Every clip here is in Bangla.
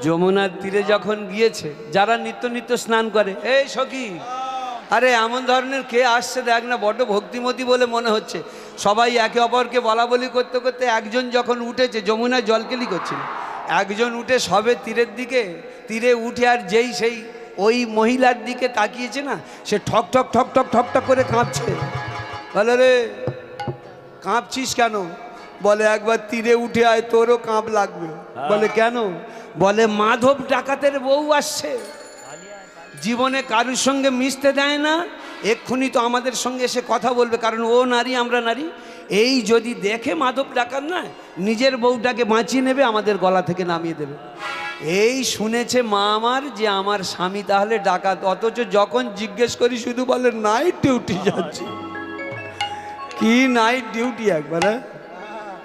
যমুনার তীরে যখন গিয়েছে, যারা নিত্য নিত্য স্নান করে, এই সখী, আরে এমন ধরনের কে আসছে দেখ না, বড্ড ভক্তিমতী বলে মনে হচ্ছে। সবাই একে অপরকে বলা বলি করতে করতে একজন যখন উঠেছে, যমুনায় জলকেলি করছিল, একজন উঠে সবে তীরের দিকে, তীরে উঠে আর যেই সেই ওই মহিলার দিকে তাকিয়েছে না, সে ঠক ঠক ঠক ঠক ঠক ঠক করে কাঁপছে। বলে, রে কাঁপছিস কেন? বলে, একবার তীরে উঠে আয়, তোরও কাঁপ লাগবে। বলে, কেন? বলে, মাধব ডাকাতের বউ আসছে, জীবনে কারুর সঙ্গে মিশতে দেয় না, এক্ষুনি তো আমাদের সঙ্গে এসে কথা বলবে, কারণ ও নারী, আমরা নারী। এই যদি দেখে মাধব ডাকাত না, নিজের বউটাকে বাঁচিয়ে নেবে, আমাদের গলা থেকে নামিয়ে দেবে। এই শুনেছে মা আমার যে আমার স্বামী তাহলে ডাকাত, অথচ যখন জিজ্ঞেস করি শুধু বলে নাইট ডিউটি যাচ্ছি। কি নাইট ডিউটি একবার?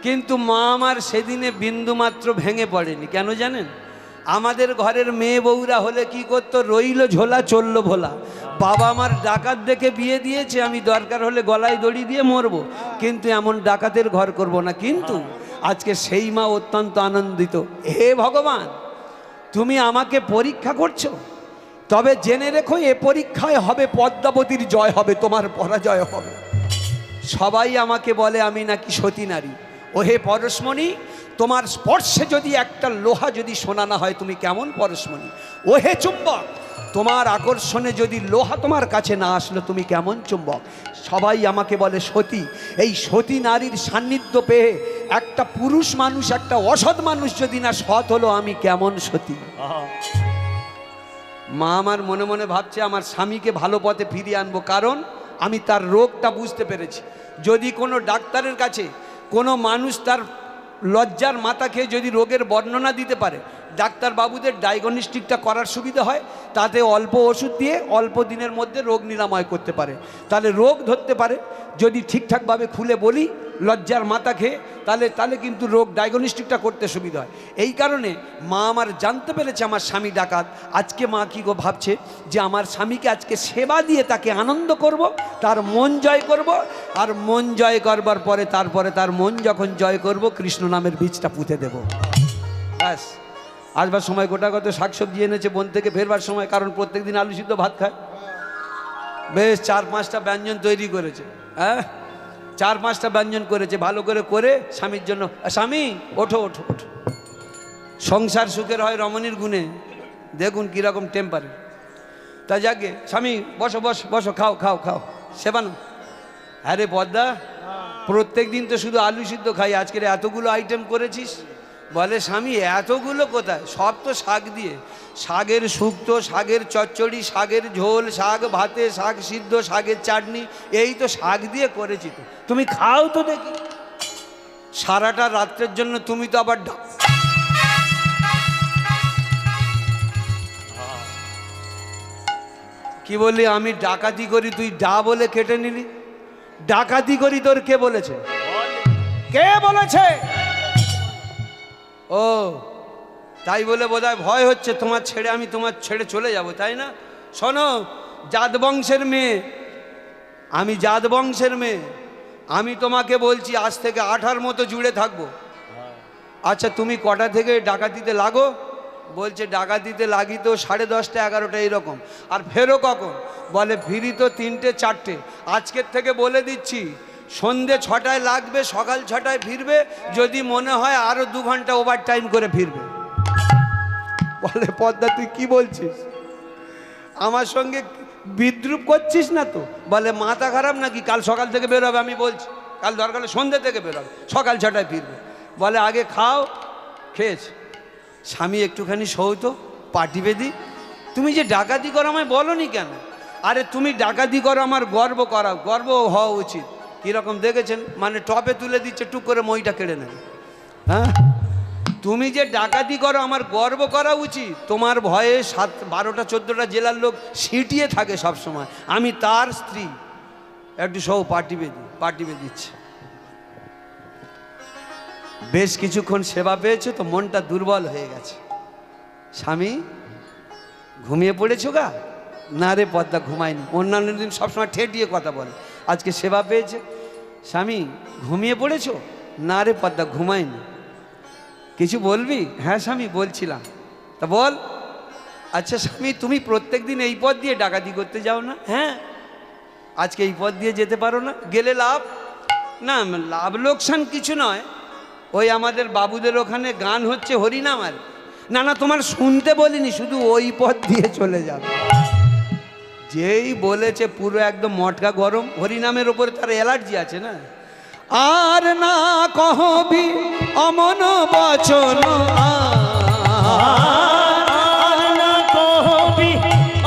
কিন্তু মা আমার সেদিনে বিন্দুমাত্র ভেঙে পড়েনি। কেন জানেন? আমাদের ঘরের মেয়ে বউরা হলে কি করতো? রইল ঝোলা চললো ভোলা। বাবা আমার ডাকাত দেখে বিয়ে দিয়েছে, আমি দরকার হলে গলায় দড়ি দিয়ে মরবো, কিন্তু এমন ডাকাতের ঘর করব না। কিন্তু আজকে সেই মা অত্যন্ত আনন্দিত। হে ভগবান, তুমি আমাকে পরীক্ষা করছো, তবে জেনে রেখো এ পরীক্ষায় হবে পদ্মাবতীর জয় হবে, তোমার পরাজয় হবে। সবাই আমাকে বলে আমি নাকি সতী নারী। ও হে পরশমণি, তোমার স্পর্শে যদি একটা লোহা যদি সোনা না হয়, তুমি কেমন পরশমণি? ও হে চুম্বক, তোমার আকর্ষণে যদি লোহা তোমার কাছে না আসলো, তুমি কেমন চুম্বক? সবাই আমাকে বলে সতী। এই সতী নারীর সান্নিধ্য পেয়ে একটা পুরুষ মানুষ, একটা অসৎ মানুষ যদি না সৎ হলো, আমি কেমন সতী? মা আমার মনে মনে ভাবছে আমার স্বামীকে ভালো পথে ফিরিয়ে আনবো, কারণ আমি তার রোগটা বুঝতে পেরেছি। যদি কোনো ডাক্তারের কাছে কোনো মানুষ তার লজ্জার মাথা খেয়ে যদি রোগের বর্ণনা দিতে পারে, ডাক্তার বাবুদের ডায়াগনস্টিকটা করার সুবিধা হয়, তাতে অল্প ওষুধ দিয়ে অল্প দিনের মধ্যে রোগ নিরাময় করতে পারে, তাহলে রোগ ধরতে পারে। যদি ঠিকঠাকভাবে খুলে বলি লজ্জার মাথা খেয়ে, তাহলে কিন্তু রোগ ডায়াগনস্টিকটা করতে সুবিধা হয়। এই কারণে মা আমার জানতে পেরেছে আমার স্বামী ডাকাত। আজকে মা কি গো ভাবছে যে আমার স্বামীকে আজকে সেবা দিয়ে তাকে আনন্দ করব, তার মন জয় করব, আর মন জয় করবার পরে তারপরে তার মন যখন জয় করব, কৃষ্ণ নামের বীজটা পুঁতে দেব। ব্যাস। আসবার সময় গোটাগত শাকসবজি এনেছে বন থেকে, ফেরবার সময়, কারণ প্রত্যেক দিন আলু সিদ্ধ ভাত খায়, বেশ 4-5টা ব্যঞ্জন তৈরি করেছে। হ্যাঁ, 4-5টা ব্যঞ্জন করেছে, ভালো করে করে স্বামীর জন্য। স্বামী ওঠো ওঠো ওঠো, সংসার সুখের হয় রমণীর গুণে, দেখুন কীরকম টেম্পারে। তা যাকে স্বামী বসো বসো বসো, খাও খাও খাও, সেবানো। হ্যাঁ রে পদ্মা, প্রত্যেক দিন তো শুধু আলু সিদ্ধ খাই, আজকের এতগুলো আইটেম করেছিস? বলে, স্বামী এতগুলো কোথায়, সব তো শাক দিয়ে, শাকের শুক্তো, শাকের চচ্চড়ি, শাকের ঝোল, শাক ভাতে, শাক সিদ্ধ, শাকের চাটনি, এই তো শাক দিয়ে করেছি, তো তুমি খাও তো দেখি। সারাটা রাত্রের জন্য তুমি তো আবার কি বললি? আমি ডাকাতি করি, তুই ডা বলে কেটে নিলি। ডাকাতি করি তোর কে বলেছে? কে বলেছে? ও তাই বলে বোধহয় ভয় হচ্ছে তোমার ছেড়ে, আমি তোমার ছেড়ে চলে যাব, তাই না? শোনো, জাত বংশের মেয়ে, আমি জাত বংশের মেয়ে, আমি তোমাকে বলছি আজ থেকে 8টার মতো জুড়ে থাকবো। আচ্ছা তুমি কটা থেকে ডাকাতিতে লাগো? বলছে ডাকাতিতে লাগি তো 10:30টা 11টা এরকম। আর ফেরো কখন? বলে ফিরি তো 3টে 4টে। আজকের থেকে বলে দিচ্ছি, সন্ধে 6টায় লাগবে, সকাল 6টায় ফিরবে, যদি মনে হয় আরও 2 ঘন্টা ওভার টাইম করে ফিরবে। বলে পদ্মা তুই কি বলছিস? আমার সঙ্গে বিদ্রুপ করছিস না তো? বলে মাথা খারাপ নাকি? কাল সকাল থেকে বেরোবে, আমি বলছি কাল দরকার হলে সন্ধ্যে থেকে বেরোবে, সকাল 6টায় ফিরবে। বলে আগে খাও। খেয়েছে। স্বামী একটুখানি সৌতো পাটি বেঁধি, তুমি যে ডাকাতি করো আমায় বলনি কেন? আরে তুমি ডাকাতি করো আমার গর্ব করাও, গর্ব হওয়া উচিত। কীরকম দেখেছেন, মানে টপে তুলে দিচ্ছে, টুক করে মইটা কেড়ে নেবে। হ্যাঁ, তুমি যে ডাকাতি করো আমার গর্ব করা উচিত। তোমার ভয়ে 12টা 14টা জেলার লোক সিটিয়ে থাকে সব সময়, আমি তার স্ত্রী। একটু সৌ পাটি বেঁধিচ্ছে। বেশ কিছুক্ষণ সেবা পেয়েছে তো মনটা দুর্বল হয়ে গেছে। স্বামী ঘুমিয়ে পড়েছো গা? না রে পদ্মা, ঘুমায়নি। অন্যান্য দিন সবসময় ঠেটিয়ে কথা বলে, আজকে সেবা পেয়েছে। স্বামী ঘুমিয়ে পড়েছো? না রে পদ্মা, ঘুমায়নি। কিছু বলবি? হ্যাঁ স্বামী বলছিলাম। তা বল, আচ্ছা স্বামী তুমি প্রত্যেক দিন এই পথ দিয়ে ডাকাতি করতে যাও না? হ্যাঁ। আজকে এই পথ দিয়ে যেতে পারো না, গেলে লাভ? না, লাভ লোকসান কিছু নয়, ওই আমাদের বাবুদের ওখানে গান হচ্ছে হরিনাম আর। না না, তোমার শুনতে বলিনি, শুধু ওই পথ দিয়ে চলে যাবে। যেই বলেছে পুরো একদম মটকা গরম, হরিনামের ওপরে তার অ্যালার্জি আছে না। আর না কহবি অমন বচন, আর না কহবি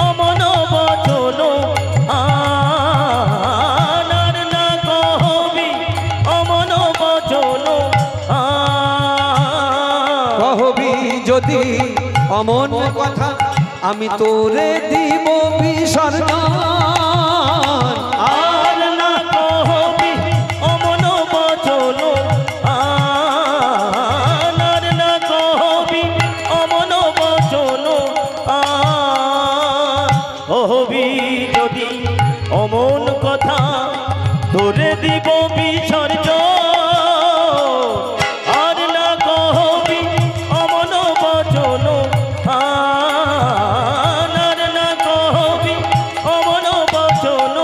অমন বচন, আর না কহবি অমন বচন, কহবি যদি অমন কথা আমি তোরে দিব বিসর্জন। আর না কহবি অমন বচন, আর না কহবি অমন বচন, কহবি যদি অমন কথা তোরে দিব বিসর্জন। আর না কহবি অমন বচন, আর না কহবি অমন বচন।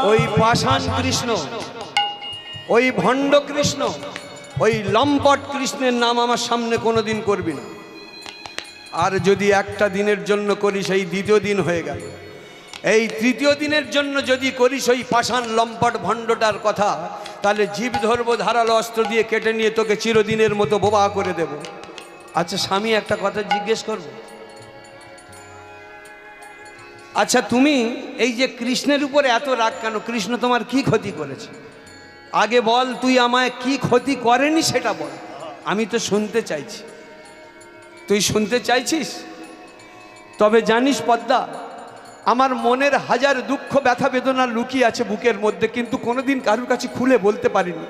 ওই পাষাণ কৃষ্ণ, ওই ভণ্ড কৃষ্ণ, ওই লম্পট কৃষ্ণের নাম আমার সামনে কোনোদিন করবি না। আর যদি একটা দিনের জন্য করিস, এই দ্বিতীয় দিন হয়ে গেল, এই তৃতীয় দিনের জন্য যদি করিস ওই পাষাণ লম্পট ভণ্ডটার কথা, তাহলে জীব ধরবো ধারালো অস্ত্র দিয়ে কেটে নিয়ে তোকে চিরদিনের মতো বোবা করে দেব। আচ্ছা স্বামী, একটা কথা জিজ্ঞেস করব, আচ্ছা তুমি এই যে কৃষ্ণের উপরে এত রাগ কেন? কৃষ্ণ তোমার কি ক্ষতি করেছে? আগে বল, তুই আমায় কি ক্ষতি করেনি সেটা বল, আমি তো শুনতে চাইছি। তুই শুনতে চাইছিস? তবে জানিস পদ্মা, আমার মনের হাজার দুঃখ ব্যথা বেদনা লুকিয়ে আছে বুকের মধ্যে, কিন্তু কোনোদিন কারোর কাছে খুলে বলতে পারিনি,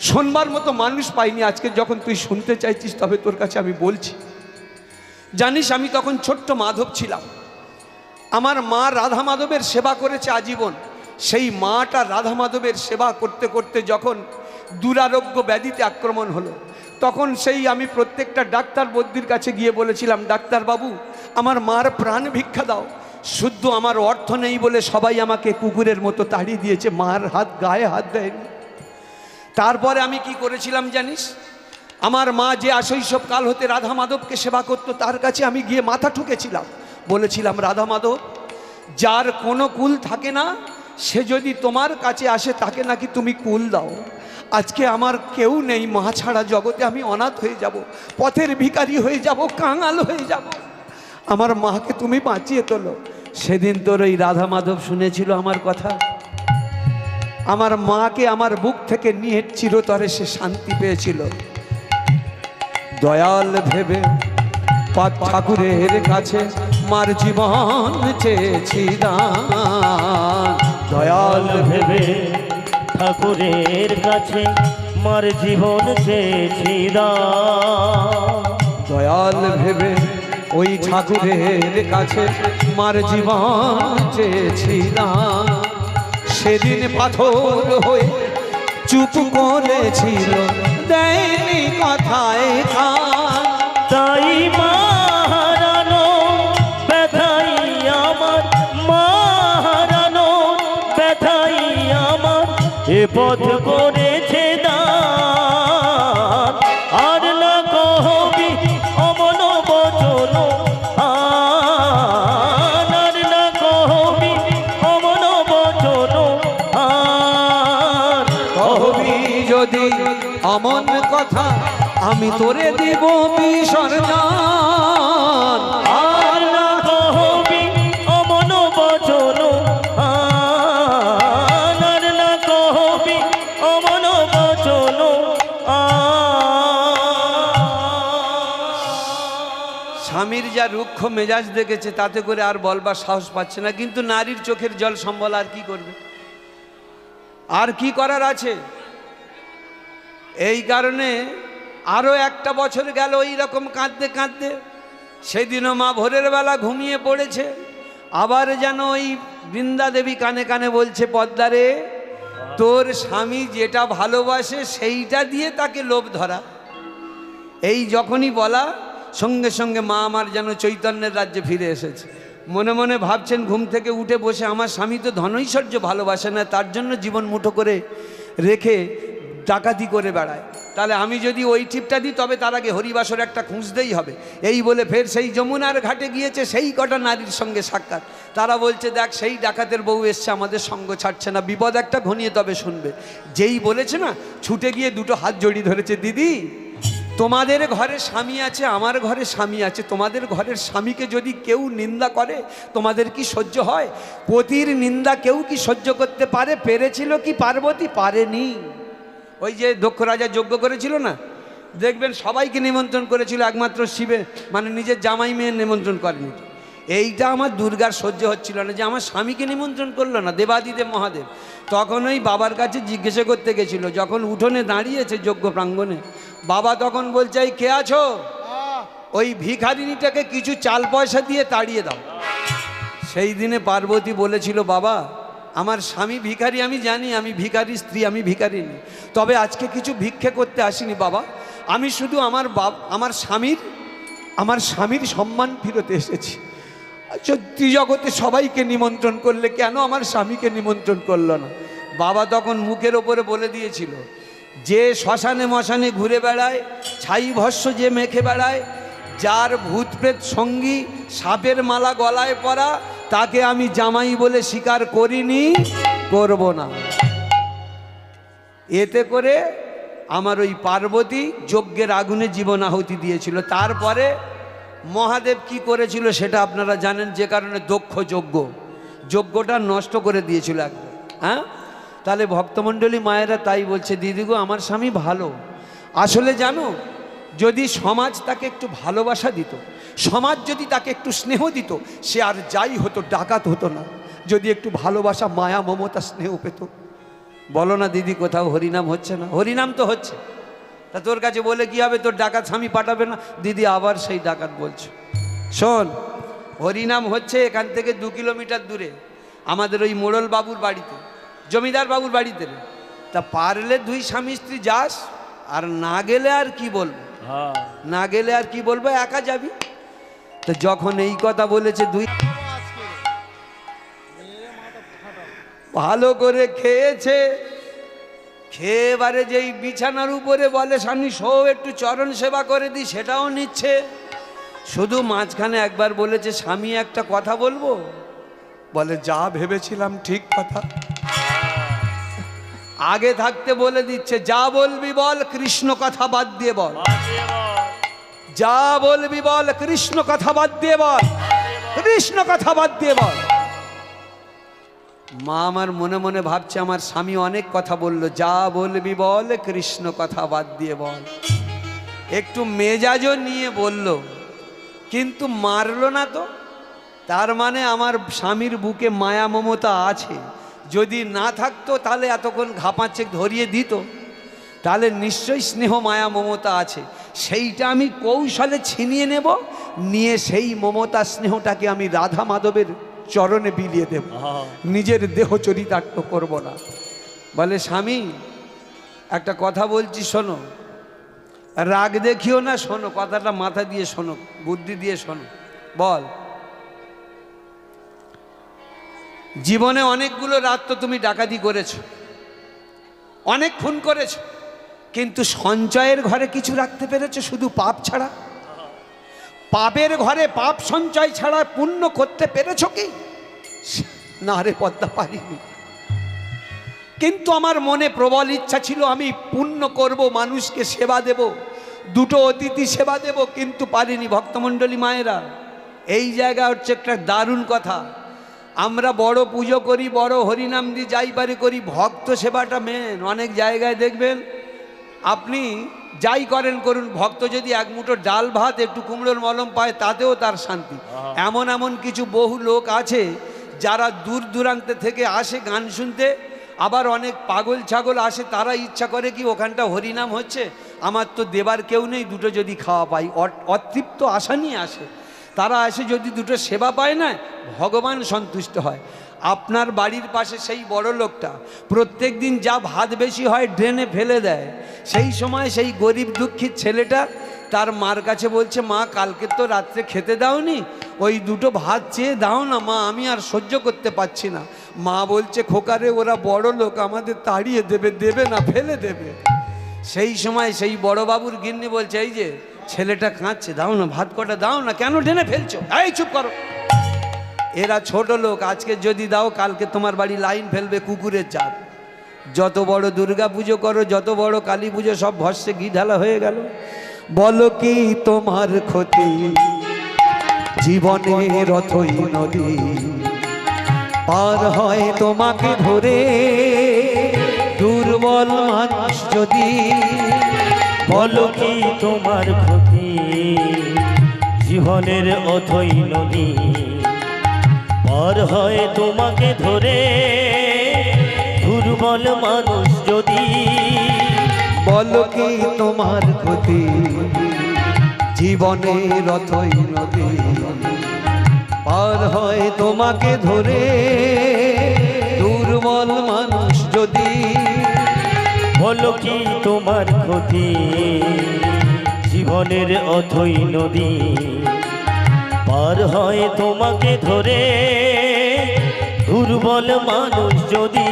শোনবার মতো মানুষ পাইনি। আজকে যখন তুই শুনতে চাইছিস তবে তোর কাছে আমি বলছি। জানিস আমি তখন ছোট্ট মাধব ছিলাম, আমার মা রাধা মাধবের সেবা করেছে আজীবন। সেই মাটা রাধা মাধবের সেবা করতে করতে যখন দুরারোগ্য ব্যাধিতে আক্রমণ হলো, তখন সেই আমি প্রত্যেকটা ডাক্তার বদ্যির কাছে গিয়ে বলেছিলাম, ডাক্তারবাবু আমার মার প্রাণ ভিক্ষা দাও। শুদ্ধ আমার অর্থ নেই বলে সবাই আমাকে কুকুরের মতো তাড়িয়ে দিয়েছে, মার হাত গায়ে হাত দেয়নি। তারপরে আমি কি করেছিলাম জানিস? আমার মা যে আশৈশব কাল হতে রাধা মাধবকে সেবা করতো, তার কাছে আমি গিয়ে মাথা ঠুকেছিলাম, বলেছিলাম, রাধা মাধব, যার কোনো কুল থাকে না সে যদি তোমার কাছে আসে তাকে নাকি তুমি কুল দাও। আজকে আমার কেউ নেই, মা ছাড়া জগতে আমি অনাথ হয়ে যাব, পথের ভিখারি হয়ে যাব, কাঙাল হয়ে যাব, আমার মাকে তুমি বাঁচিয়ে তোলো। সেদিন তোর ওই রাধা মাধব শুনেছিল আমার কথা, আমার মাকে আমার বুক থেকে নিয়ে চিরতরে সে শান্তি পেয়েছিল। দয়াল ভেবে পাদ ঠাকুরের কাছে মার জীবন চেয়েছি দান। দয়াল ভেবে ঠাকুরের কাছে মার জীবন চেয়েছি দান। দয়াল ভেবে ওই ঠাকুরের কাছে মার জীবন চেয়েছি দান। সেদিন পাথর হয়ে চুপ করেছিল, দেয়নি কথায় কান। তাই মারানো ব্যথাই আমার, মারানো ব্যথাই আমার এ পথ করেছে দান। আর না কহবি অমন বচন, আর না কহবি অমন বচন, কহবি যদি অমন কথা আমি তোরে দিব বিসর্জন। আর না কহবি অমন বচন, আর না কহবি অমন বচন। স্বামীর যা রুক্ষ মেজাজ দেখেছে তাতে করে আর বলবার সাহস পাচ্ছে না, কিন্তু নারীর চোখের জল সম্বল আর কি করবে, আর কি করার আছে। এই কারণে আরও একটা বছর গেল ওই রকম কাঁদতে কাঁদতে। সেদিনও মা ভোরের বেলা ঘুমিয়ে পড়েছে, আবার যেন ওই বৃন্দা দেবী কানে কানে বলছে, পদ্মারে তোর স্বামী যেটা ভালোবাসে সেইটা দিয়ে তাকে লোভ ধরা। এই যখনই বলা সঙ্গে সঙ্গে মা আমার যেন চৈতন্যের রাজ্যে ফিরে এসেছে। মনে মনে ভাবছেন ঘুম থেকে উঠে বসে, আমার স্বামী তো ধনৈশ্বর্য ভালোবাসে না, তার জন্য জীবন মুঠো করে রেখে ডাকাতি করে বেড়ায়, তাহলে আমি যদি ওই টিপটা দিই তবে তার আগে হরিবাসর একটা খুঁজতেই হবে। এই বলে ফের সেই যমুনার ঘাটে গিয়েছে, সেই কটা নারীর সঙ্গে সাক্ষাৎ। তারা বলছে, দেখ সেই ডাকাতের বউ এসছে, আমাদের সঙ্গ ছাড়ছে না, বিপদ একটা ঘনিয়ে তবে শুনবে। যেই বলেছে না, ছুটে গিয়ে দুটো হাত জড়িয়ে ধরেছে, দিদি তোমাদের ঘরে স্বামী আছে, আমার ঘরে স্বামী আছে, তোমাদের ঘরের স্বামীকে যদি কেউ নিন্দা করে তোমাদের কি সহ্য হয়? পতির নিন্দা কেউ কি সহ্য করতে পারে? পেরেছিল কি পার্বতী? পারেনি। ওই যে দক্ষ রাজা যজ্ঞ করেছিল না, দেখবেন সবাইকে নিমন্ত্রণ করেছিল, একমাত্র শিবে মানে নিজের জামাই মেয়ের নিমন্ত্রণ করেনি। এইটা আমার দুর্গার সহ্য হচ্ছিল না, যে আমার স্বামীকে নিমন্ত্রণ করলো না, দেবাদিদেব মহাদেব। তখন ওই বাবার কাছে জিজ্ঞাসা করতে গেছিল, যখন উঠোনে দাঁড়িয়েছে যজ্ঞ প্রাঙ্গণে, বাবা তখন বলছে, এই কে আছো? ওই ভিখারিনীটাকে কিছু চাল পয়সা দিয়ে তাড়িয়ে দাও। সেই দিনে পার্বতী বলেছিল, বাবা আমার স্বামী ভিখারি, আমি জানি আমি ভিখারি স্ত্রী, আমি ভিখারিনী, তবে আজকে কিছু ভিক্ষে করতে আসিনি বাবা, আমি শুধু আমার স্বামীর সম্মান ফিরতে এসেছি। আচ্ছা, ত্রিজগতে সবাইকে নিমন্ত্রণ করলে কেন আমার স্বামীকে নিমন্ত্রণ করলো না? বাবা তখন মুখের ওপরে বলে দিয়েছিল, যে শ্মশানে মশানে ঘুরে বেড়ায়, ছাই ভস্য যে মেখে বেড়ায়, যার ভূতপ্রেত সঙ্গী, সাপের মালা গলায় পরা, তাকে আমি জামাই বলে স্বীকার করিনি, করব না। এতে করে আমার ওই পার্বতী যজ্ঞের আগুনে জীবন আহুতি দিয়েছিল। তারপরে মহাদেব কি করেছিল সেটা আপনারা জানেন, যে কারণে দক্ষ যজ্ঞটা নষ্ট করে দিয়েছিল একদম। হ্যাঁ, তাহলে ভক্তমণ্ডলী মায়েরা তাই বলছে, দিদিগো আমার স্বামী ভালো। আসলে জানো, যদি সমাজ তাকে একটু ভালোবাসা দিত, সমাজ যদি তাকে একটু স্নেহ দিত, সে আর যাই হতো ডাকাত হতো না। যদি একটু ভালোবাসা, মায়া, মমতা, স্নেহ পেত। বলো না দিদি, কোথাও হরিনাম হচ্ছে না? হরিনাম তো হচ্ছে, তা তোর কাছে বলে কি হবে? তোর ডাকাত স্বামী পাঠাবে না? দিদি আবার সেই ডাকাত বলছে। শোন, হরিনাম হচ্ছে এখান থেকে 2 কিলোমিটার দূরে আমাদের ওই মোড়ল বাবুর বাড়িতে, জমিদার বাবুর বাড়িতে। তা পারলে 2 স্বামী স্ত্রী যাস, আর না গেলে আর কি বলবো, না গেলে আর কি বলবো, একা যাবি। তো যখন এই কথা বলেছে, 2 ভালো করে খেয়েছে, খেয়ে এবারে যেই বিছানার উপরে বলে, স্বামী শো একটু চরণ সেবা করে দিই, সেটাও নিচ্ছে। শুধু মাঝখানে একবার বলেছে, স্বামী একটা কথা বলবো, বলে যা ভেবেছিলাম ঠিক কথা। আগে থাকতে বলে দিচ্ছে, যা বলবি বল, কৃষ্ণ কথা বাদ দিয়ে বল, যা বলবি বল, কৃষ্ণ কথা বাদ দিয়ে বল, কৃষ্ণ কথা বাদ দিয়ে বল। মা আমার মনে মনে ভাবছে, আমার স্বামী অনেক কথা বলল, যা বলবি বল, কৃষ্ণ কথা বাদ দিয়ে বল। একটু মেজাজও নিয়ে বলল, কিন্তু মারল না তো। তার মানে আমার স্বামীর বুকে মায়া মমতা আছে। যদি না থাকতো তাহলে এতক্ষণ ঘাপাচ্ছে ধরিয়ে দিত, তাহলে নিশ্চয়ই স্নেহ মায়া মমতা আছে। সেইটা আমি কৌশলে ছিনিয়ে নেব, নিয়ে সেই মমতা স্নেহটাকে আমি রাধা মাধবের চরণে বিলিয়ে দেব, নিজের দেহ চরিতার্থ করব না। বলে, স্বামী একটা কথা বলছি শোনো, রাগ দেখিও না, শোনো কথাটা, মাথা দিয়ে শোনো, বুদ্ধি দিয়ে শোনো। বল, জীবনে অনেকগুলো রাত তো তুমি ডাকাতি করেছো, অনেক খুন করেছো, কিন্তু সঞ্চয়ের ঘরে কিছু রাখতে পেরেছো শুধু পাপ ছাড়া? পাপের ঘরে পাপ সঞ্চয় ছাড়া পুণ্য করতে পেরেছো কি? না রে পদ্মা, পারিনি। কিন্তু আমার মনে প্রবল ইচ্ছা ছিল, আমি পুণ্য করব, মানুষকে সেবা দেব, 2 অতিথি সেবা দেব, কিন্তু পারিনি। ভক্তমণ্ডলী মায়েরা, এই জায়গা হচ্ছে একটা দারুণ কথা। আমরা বড় পুজো করি, বড় হরিনাম দি, যাই পারি করি, ভক্ত সেবাটা মেন। অনেক জায়গায় দেখবেন আপনি যাই করেন করুন, ভক্ত যদি 1 মুঠো ডাল ভাত একটু কুমড়োর মলম পায়, তাতেও তার শান্তি। এমন এমন কিছু বহু লোক আছে যারা দূর দূরান্তে থেকে আসে গান শুনতে, আবার অনেক পাগল ছাগল আসে, তারা ইচ্ছা করে কি ওখানটা হরিনাম হচ্ছে, আমার তো দেবার কেউ নেই, 2 যদি খাওয়া পাই, অতৃপ্ত আশা নিয়ে আসে। তারা এসে যদি 2 সেবা পায় না, ভগবান সন্তুষ্ট হয়। আপনার বাড়ির পাশে সেই বড় লোকটা প্রত্যেক দিন যা ভাত বেশি হয় ড্রেনে ফেলে দেয়, সেই সময় সেই গরিব দুঃখী ছেলেটা তার মার কাছে বলছে, মা কালকে তো রাত্রে খেতে দাওনি, ওই দুটো ভাত চেয়ে দাও না মা, আমি আর সহ্য করতে পারছি না। মা বলছে, খোকারে ওরা বড় লোক, আমাদের তাড়িয়ে দেবে, দেবে না, ফেলে দেবে। সেই সময় সেই বড় বাবুর গিন্নি বলছে, এই যে ছেলেটা কাঁদছে, দাও না ভাত কটা দাও না, কেন টেনে ফেলছো, এই চুপ করো, এরা ছোট লোক, আজকে যদি দাও কালকে তোমার বাড়ি লাইন ফেলবে কুকুরের জাত। যত বড় দুর্গা পুজো করো, যত বড় কালী পুজো, সব ভস্যে ঘি ঢালা হয়ে গেল। বলো কি তোমার ক্ষতি, জীবনের অথই নদী পার হয় তোমাকে ধরে, দুর্বল মানুষ যদি। বলো কি তোমার ক্ষতি, জীবনের অথই নদী পার হয় তোমাকে ধরে, দুর্বল মানুষ যদি। বলো কি তোমার ক্ষতি, জীবনের অথই নদী পার হয় তোমাকে ধরে, দুর্বল মানুষ যদি। বলো কি তোমার ক্ষতি, জীবনের অথই নদী পার হয় তোমাকে ধরে, দুর্বল মানুষ যদি।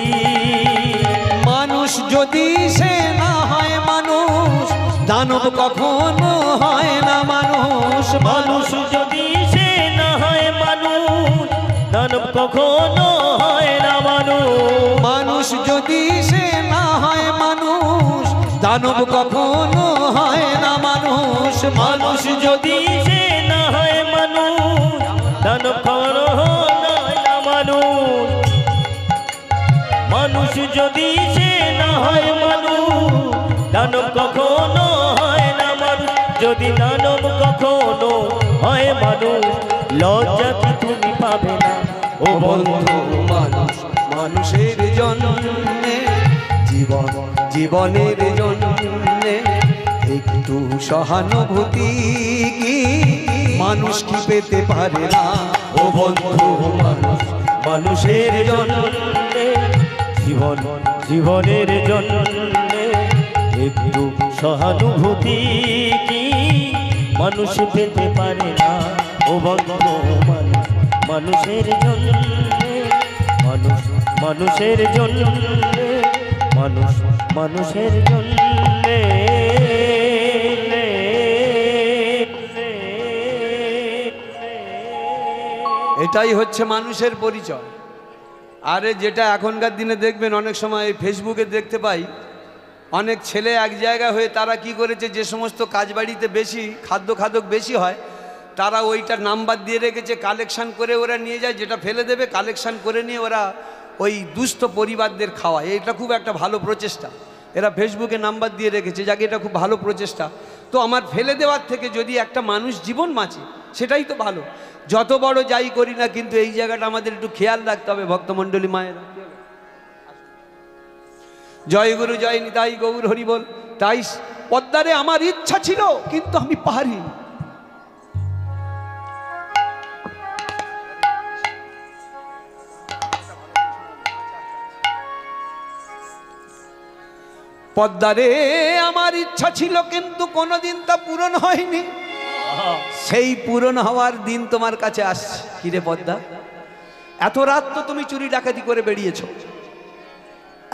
মানুষ যদি সে না হয় মানুষ, দানব কখনো হয় না মানুষ। মানুষ যদি সে না হয় মানুষ, দানব কখনো হয় না মানুষ। মানুষ যদি সে না হয় মানুষ, দানব কখনো হয় না মানুষ। মানুষ যদি সে না হয় মানুষ, দানব কখনো হয় না মানুষ। মানুষ যদি সে না হয় মানুষ, দানব কখনো হয় না মানুষ। যদি দানব কখনো হয় মানুষ, লজ্জা কি তুমি পাবে না ও বন্ধু। মানুষ মানুষের জন্যে, জীবন জীবনের জন্যে একটু সহানুভূতি কি মানুষ কি পেতে পারে না ও বন্ধু। মানুষ মানুষের জন্যে, জীবন জীবনের জন্যে একটু সহানুভূতি কি মানুষ পেতে পারে না ও বন্ধু। মানুষ মানুষের জন্যে, মানুষ মানুষের জন্যে, মানুষ মানুষের জন্যে। এটাই হচ্ছে মানুষের পরিচয়। আরে যেটা এখনকার দিনে দেখবেন, অনেক সময় ফেসবুকে দেখতে পাই, অনেক ছেলে এক জায়গা হয়ে তারা কি করেছে, যে সমস্ত কাজ বাড়িতে বেশি খাদ্য খাদক বেশি হয়, তারা ওইটার নাম্বার দিয়ে রেখেছে, কালেকশান করে ওরা নিয়ে যায়, যেটা ফেলে দেবে কালেকশান করে নিয়ে ওরা ওই দুস্থ পরিবারদের খাওয়ায়। এটা খুব একটা ভালো প্রচেষ্টা, এরা ফেসবুকে নাম্বার দিয়ে রেখেছে, যাকে এটা খুব ভালো প্রচেষ্টা। তো আমার ফেলে দেওয়ার থেকে যদি একটা মানুষ জীবন বাঁচে, সেটাই তো ভালো। যত বড় যাই করি না, কিন্তু এই জায়গাটা আমাদের একটু খেয়াল রাখতে হবে ভক্তমণ্ডলী মায়েরা। জয় গুরু, জয় নিতাই গৌর হরি বল। তাই পদ্মারে আমার ইচ্ছা ছিল, কিন্তু আমি পারি। পদ্মারে আমার ইচ্ছা ছিল, কিন্তু কোনোদিন তা পূরণ হয়নি। সেই পূরণ হওয়ার দিন তোমার কাছে আসছে। কিরে পদ্মা, এত রাত তো তুমি চুরি ডাকাতি করে বেরিয়েছো,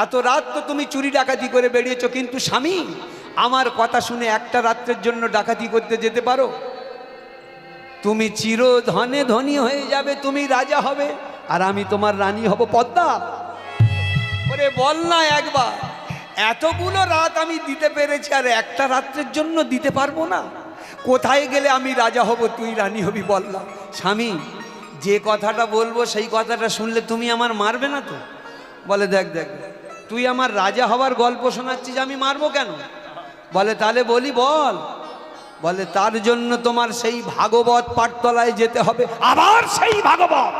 এত রাত তো তুমি চুরি ডাকাতি করে বেরিয়েছো, কিন্তু স্বামী আমার কথা শুনে একটা রাত্রের জন্য ডাকাতি করতে যেতে পারো? তুমি চিরধনে ধনী হয়ে যাবে, তুমি রাজা হবে, আর আমি তোমার রানী হব। পদ্মা, ওরে বল না একবার, এতগুলো রাত আমি দিতে পেরেছি, আর একটা রাত্রের জন্য দিতে পারবো না? কোথায় গেলে আমি রাজা হব, তুই রানী হবি? বল না স্বামী, যে কথাটা বলবো সেই কথাটা শুনলে তুমি আমার মারবে না তো? বলে, দেখ দেখ, তুই আমার রাজা হওয়ার গল্প শোনাচ্ছিস, আমি মারবো কেন? বলে, তাহলে বলি বল। বলে, তার জন্য তোমার সেই ভাগবত পাঠতলায় যেতে হবে। আবার সেই ভাগবত?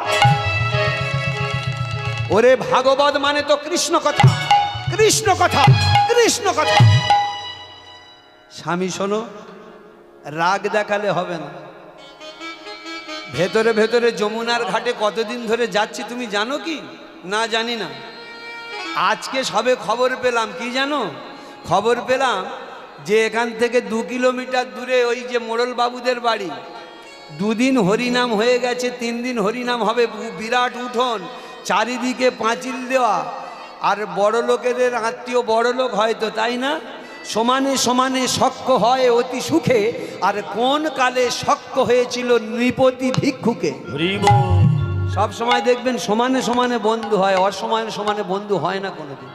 ওরে ভাগবত মানে তো কৃষ্ণ কথা, কৃষ্ণ কথা, কৃষ্ণ কথা। স্বামী শোনো, রাগ দেখালে হবে না। ভেতরে ভেতরে যমুনার ঘাটে কতদিন ধরে যাচ্ছি তুমি জানো কি? না, জানি না। আজকে সবে খবর পেলাম, কি জানো? খবর পেলাম যে এখান থেকে 2 কিলোমিটার দূরে ওই যে মোড়ল বাবুদের বাড়ি, 2 দিন হরিনাম হয়ে গেছে, 3 দিন হরিনাম হবে, বিরাট উঠোন, চারিদিকে পাঁচিল দেওয়া, আর বড় লোকেদের আত্মীয় বড় লোক হয়তো, তাই না? সমানে সমানে সখ্য হয় অতি সুখে, আর কোন কালে সখ্য হয়েছিল নৃপতি ভিক্ষুকে। সব সময় দেখবেন সমানে সমানে বন্ধু হয়, অসমানে সমানে বন্ধু হয় না কোনোদিন।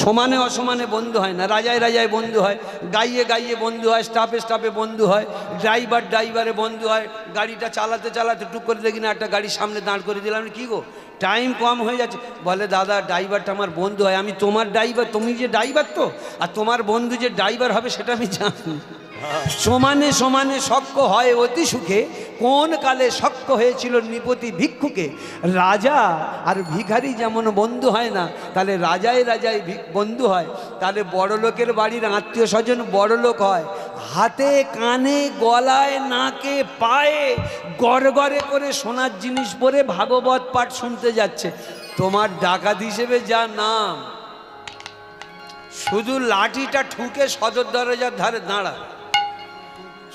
সমানে অসমানে বন্ধু হয় না, রাজায় রাজায় বন্ধু হয়, গাইয়ে গাইয়ে বন্ধু হয়, স্টাফে স্টাফে বন্ধু হয়, ড্রাইভার ড্রাইভারে বন্ধু হয়। গাড়িটা চালাতে চালাতে টুক করে দেখি না একটা গাড়ির সামনে দাঁড় করে দিলাম, কি গো টাইম কম হয়ে যাচ্ছে, বলে দাদা ড্রাইভারটা আমার বন্ধু হয়। আমি তোমার ড্রাইভার, তুমি যে ড্রাইভার তো, আর তোমার বন্ধু যে ড্রাইভার হবে সেটা আমি জানি। সমানে সমানে সখ্য হয় অতি সুখে, কোন কালে সখ্য হয়েছিল নৃপতি ভিক্ষুকে। রাজা আর ভিখারি যেমন বন্ধু হয় না, তাহলে রাজায় রাজায় বন্ধু হয়, তাহলে বড় লোকের বাড়ির আত্মীয় স্বজন বড় লোক হয়। হাতে কানে গলায় নাকে পায়ে গড়গড়ে করে সোনার জিনিস পরে ভাগবত পাঠ শুনতে যাচ্ছে। তোমার ডাকাত হিসেবে যা নাম, শুধু লাঠিটা ঠুকে সদর দরজার ধারে দাঁড়া,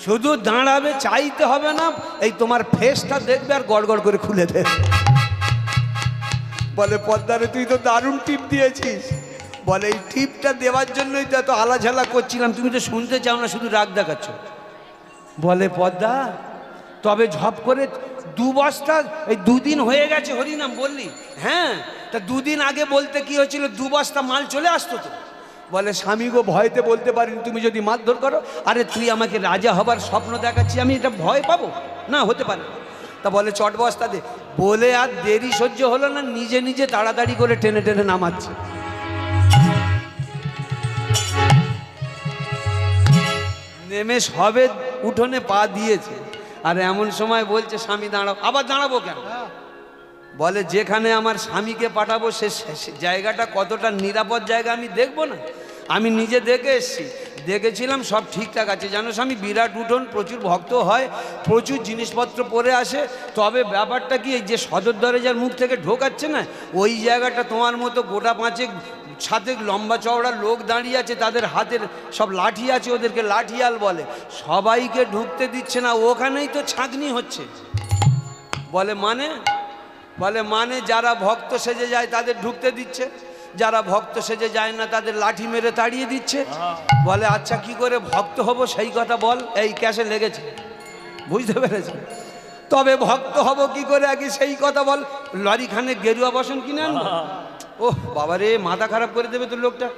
শুধু দাঁড়াবে, চাইতে হবে না, এই তোমার ফেসটা দেখবে আর গড়গড় করে খুলে দেবে। বলে পদ্মারে তুই তো দারুণ টিপ দিয়েছিস। বলে এই টিপটা দেওয়ার জন্যই তো এত আলাঝালা করছিলাম, তুমি তো শুনতে চাও না, শুধু রাগ দেখাচ্ছ। বলে পদ্মা তবে ঝপ করে 2 বস্তা, এই 2 দিন হয়ে গেছে হরিনাম বললি, হ্যাঁ তা 2 দিন আগে বলতে কি হয়েছিল, 2 বস্তা মাল চলে আসতো তো। বলে স্বামী গো ভয়তে বলতে পারিনি, তুমি যদি মারধর করো। আরে তুই আমাকে রাজা হবার স্বপ্ন দেখাচ্ছি, আমি এটা ভয় পাবো না, হতে পারে। তা বলে চট বস্তা দে। বলে আর দেরি সহ্য হলো না, নিজে নিজে তাড়াতাড়ি করে টেনে টেনে নামাচ্ছে। নেমে সবে উঠোনে পা দিয়েছে, আর এমন সময় বলছে স্বামী দাঁড়াও। আবার দাঁড়াবো কেন? বলে যেখানে আমার স্বামীকে পাঠাবো সে জায়গাটা কতটা নিরাপদ জায়গা আমি দেখবো না? আমি নিজে দেখে এসছি, দেখেছিলাম সব ঠিকঠাক আছে। জানো স্বামী, বিরাট উঠোন, প্রচুর ভক্ত হয়, প্রচুর জিনিসপত্র পরে আসে। তবে ব্যাপারটা কি, এই যে সদর দরজার মুখ থেকে ঢোকাচ্ছে না, ওই জায়গাটা তোমার মতো গোটা 5 সাথে লম্বা চওড়া লোক দাঁড়িয়ে আছে, তাদের হাতের সব লাঠি আছে, ওদেরকে লাঠিয়াল বলে, সবাইকে ঢুকতে দিচ্ছে না, ওখানেই তো ছাঁকনি হচ্ছে। বলে মানে যারা ভক্ত সেজে যায় তাদের ঢুকতে দিচ্ছে, যারা ভক্ত সেজে যায় না তাদের লাঠি মেরে তাড়িয়ে দিচ্ছে। বলে আচ্ছা কি করে ভক্ত হব সেই কথা বল, এই ক্যাশে লেগেছে, বুঝতে পেরেছে? তবে ভক্ত হব কি করে আগে সেই কথা বল। লরিখানে গেরুয়া বসন কিনে আনবো? ওহ বাবারে, মাথা খারাপ করে দেবে তো লোকটা।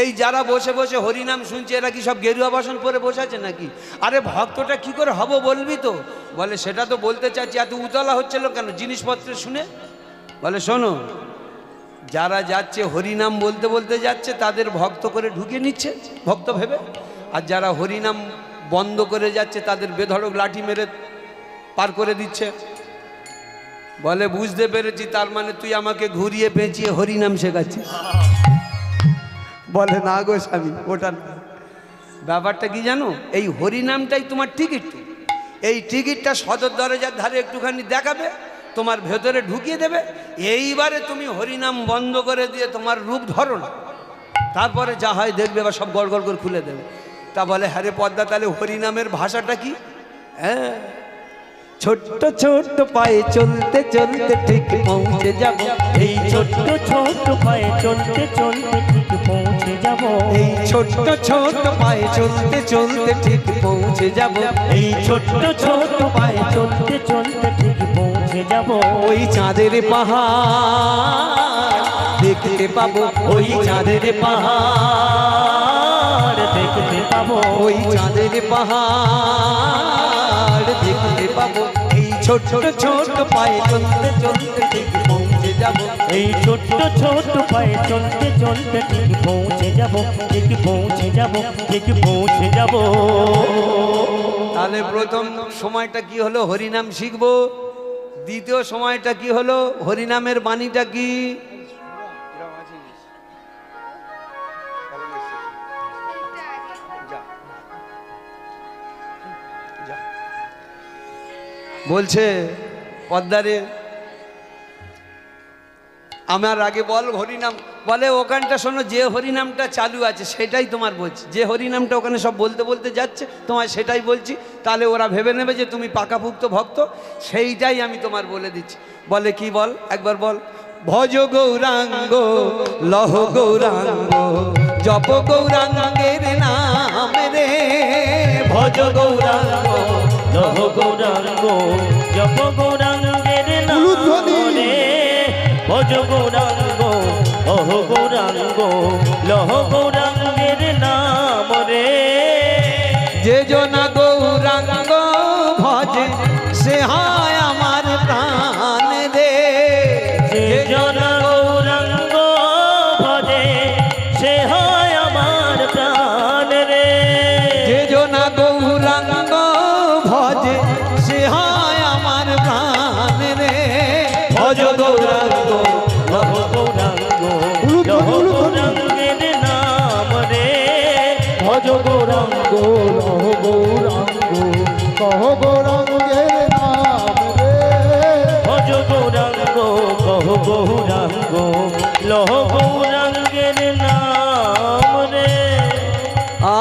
এই যারা বসে বসে হরিনাম শুনছে, এরা কি সব গেরুয়া বাসন পরে বসে আছে নাকি? আরে ভক্তটা কি করে হব বলবি তো। বলে সেটা তো বলতে চাচ্ছি, এত উতলা হচ্ছিল কেন জিনিসপত্র শুনে? বলে শোনো, যারা যাচ্ছে হরিনাম বলতে বলতে যাচ্ছে, তাদের ভক্ত করে ঢুকিয়ে নিচ্ছে ভক্ত ভেবে, আর যারা হরিনাম বন্ধ করে যাচ্ছে তাদের বেধড়ক লাঠি মেরে পার করে দিচ্ছে। বলে বুঝতে পেরেছি, তার মানে তুই আমাকে ঘুরিয়ে পেঁচিয়ে হরিনাম শেখাচ্ছিস। বলে না গো স্বামী, ওটা না। ব্যাপারটা কি জানো, এই হরিনামটাই তোমার টিকিট। এই টিকিটটা সদর দরজার ধারে একটুখানি দেখাবে, তোমার ভেতরে ঢুকিয়ে দেবে। এইবারে তুমি হরিনাম বন্ধ করে দিয়ে তোমার রূপ ধরো না, তারপরে যা হয় দেখবে, বা সব গড়গড় করে খুলে দেবে। তা বলে হ্যাঁ রে পদ্মা, তাহলে হরিনামের ভাষাটা কি? হ্যাঁ, ছোট্ট ছোট্ট পায়ে চলতে চলতে ঠিক পৌঁছে যাব, এই ছোট্ট ছোট্ট পায়ে চলতে চলতে ঠিক পৌঁছে যাব, এই ছোট্ট ছোট্ট পায়ে চলতে চলতে ঠিক পৌঁছে যাব, এই ছোট্ট ছোট্ট পায়ে চলতে চলতে ঠিক পৌঁছে যাব। ওই চাঁদের পাহাড় দেখতে পাবো, ওই চাঁদের পাহাড় দেখতে পাবো, ওই চাঁদের পাহাড় দেখতে পাবো। এই ছোট্ট ছোট্ট পায়ে চলতে চলতে ঠিক পৌঁছে যাব, এই ছোট্ট ছোট্ট পায়ে চলতে চলতে ঠিক পৌঁছে যাব, ঠিক পৌঁছে যাব, ঠিক পৌঁছে যাব। তাহলে প্রথম সময়টা কি হলো, হরিনাম শিখবো। দ্বিতীয় সময়টা কি হলো, হরিনামের বাণীটা কি? বলছে পদ্মারে আমার আগে বল হরিনাম বলে ওখানটা শোনো, যে হরিনামটা চালু আছে সেটাই তোমার বলছি, যে হরিনামটা ওখানে সব বলতে বলতে যাচ্ছে তোমায় সেটাই বলছি, তাহলে ওরা ভেবে নেবে যে তুমি পাকাপুক্ত ভক্ত, সেইটাই আমি তোমার বলে দিচ্ছি। বলে কি বল, একবার বল। ভজ গৌরাঙ্গ লহ গৌরাঙ্গ জপ গৌরাঙ্গের নাম রে, ভজ গৌরাঙ্গ লহ গৌরাঙ্গ জপ গৌরাঙ্গের নাম রে, ভজ গৌরাঙ্গ লহ গৌরাঙ্গ লহ গৌরাঙ্গের নাম রে। যে জনা গৌরাঙ্গ ভজে সে হয় আমার প্রাণ রে, যে জন গৌরাঙ্গ ভজে সে হয় আমার প্রাণ রে, যে জনা গৌরাঙ্গ ভজে সে হয় আমার প্রাণ রে, ভজ গৌরাঙ্গ লহ গৌরাঙ্গ লহ গৌরাঙ্গের নাম রে, ভজ গৌরাঙ্গ লহ গৌরাঙ্গ কহ গৌরাঙ্গের নাম রে, ভজ গৌরাঙ্গ কহ গৌরাঙ্গ লহ গৌরাঙ্গের নাম রে।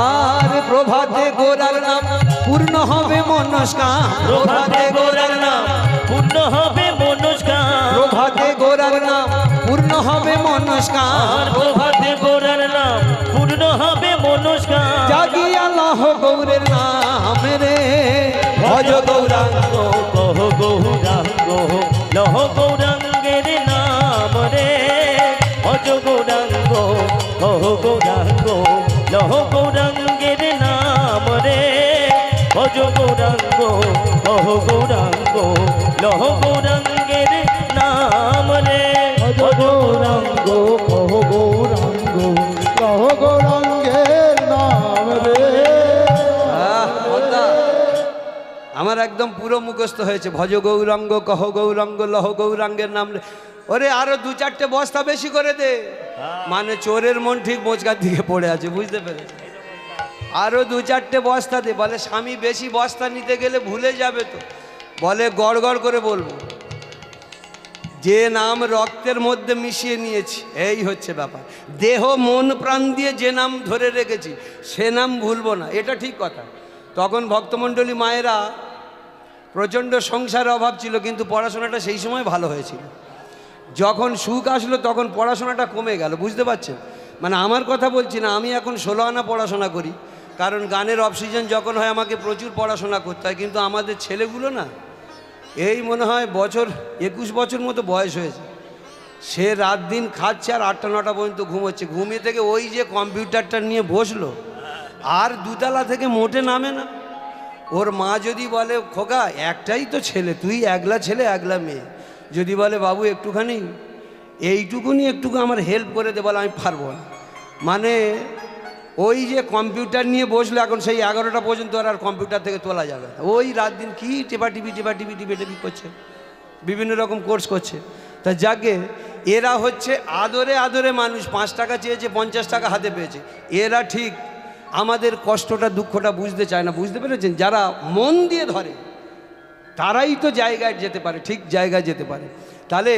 আর প্রভাতে গোরার নাম পূর্ণ হবে মনস্কার, প্রভাতে গোরার নাম পূর্ণ হবে মনস্কার, প্রভাতে গোরার নাম পূর্ণ হবে মনস্কার, প্রভাতে গোরার নাম পূর্ণ হবে মনস্কার, জাগিয়া লহ গৌরের নাম রে, ভজ গৌরাঙ্গ কহ গৌরাঙ্গ লহ গৌরাঙ্গের নাম রে, ভজ গৌরাঙ্গ কহ গৌরাঙ্গ লহ গৌরাঙ্গের নাম রে, ভজ গৌরাঙ্গ কহ গৌরাঙ্গ লহ গৌরাঙ্গের নাম রে, ভজ গৌরাঙ্গ কহ গৌরাঙ্গ কহ গৌরাঙ্গের নাম রে। আমার একদম পুরো মুখস্থ হয়েছে, ভজ গৌরাঙ্গ কহ গৌরাঙ্গ লহ গৌরাঙ্গের নাম রে। ওরে আরো দু চারটে বস্তা বেশি করে দে, মানে চোরের মন ঠিক মোচকার দিকে পড়ে আছে, বুঝতে পেরেছি? আরো দু চারটে বস্তা দে। বলে স্বামী বেশি বস্তা নিতে গেলে ভুলে যাবে তো। বলে গড় গড় করে বলবো, যে নাম রক্তের মধ্যে মিশিয়ে নিয়েছি, এই হচ্ছে ব্যাপার। দেহ মন প্রাণ দিয়ে যে নাম ধরে রেখেছি সে নাম ভুলবো না, এটা ঠিক কথা। তখন ভক্তমণ্ডলী মায়েরা প্রচণ্ড সংসারের অভাব ছিল, কিন্তু পড়াশোনাটা সেই সময় ভালো হয়েছিল। যখন সুখ আসলো তখন পড়াশোনাটা কমে গেল, বুঝতে পারছেন? মানে আমার কথা বলছি না, আমি এখন 16 আনা পড়াশোনা করি, কারণ গানের অফ সিজন যখন হয় আমাকে প্রচুর পড়াশোনা করতে হয়। কিন্তু আমাদের ছেলেগুলো না, এই মনে হয় 21 বছর মতো বয়স হয়েছে, সে রাত দিন খাচ্ছে আর 8টা 9টা পর্যন্ত ঘুমোচ্ছে। ঘুমিয়ে থেকে ওই যে কম্পিউটারটা নিয়ে বসলো, আর দুতলা থেকে মোটে নামে না। ওর মা যদি বলে খোকা একটাই তো ছেলে, তুই একলা ছেলে একলা মেয়ে, যদি বলে বাবু একটুখানি এইটুকুনি একটুকু আমার হেল্প করে দে, বলে আমি পারবো না। মানে ওই যে কম্পিউটার নিয়ে বসলো, এখন সেই 11টা পর্যন্ত আর কম্পিউটার থেকে তোলা যাবে না। ওই রাত দিন কি টিপি করছে, বিভিন্ন রকম কোর্স করছে। তা যাকে এরা হচ্ছে আদরে আদরে মানুষ, 5 টাকা চেয়েছে 50 টাকা হাতে পেয়েছে। এরা ঠিক আমাদের কষ্টটা দুঃখটা বুঝতে চায় না, বুঝতে পেরেছেন? যারা মন দিয়ে ধরে তারাই তো জায়গায় যেতে পারে, ঠিক জায়গায় যেতে পারে। তাহলে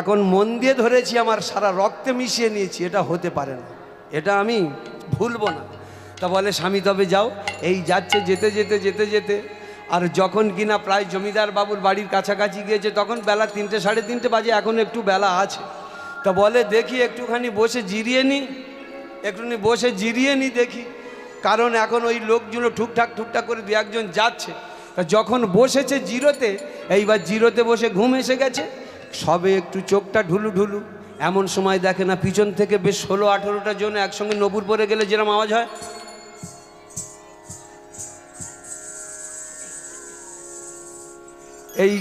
এখন মন দিয়ে ধরেছি, আমার সারা রক্তে মিশিয়ে নিয়েছি, এটা হতে পারে না, এটা আমি ভুলবো না। তা বলে স্বামী তবে যাও। এই যাচ্ছে, যেতে যেতে যেতে যেতে আর যখন কিনা প্রায় জমিদার বাবুর বাড়ির কাছাকাছি গিয়েছে, তখন বেলা 3টে 3:30 বাজে, এখন একটু বেলা আছে। তা বলে দেখি একটুখানি বসে জিরিয়ে নিই, একটুখানি বসে জিরিয়ে নিই দেখি, কারণ এখন ওই লোকগুলো ঠুকঠাক করে 2-1 জন যাচ্ছে। তা যখন বসেছে জিরোতে, এইবার জিরোতে বসে ঘুম এসে গেছে, সবে একটু চোখটা ঢুলু, এমন সময় দেখে না পিছন থেকে বেশ 16-18টা জন একসঙ্গে নবুর পরে গেলে যেরকম আওয়াজ হয়, এই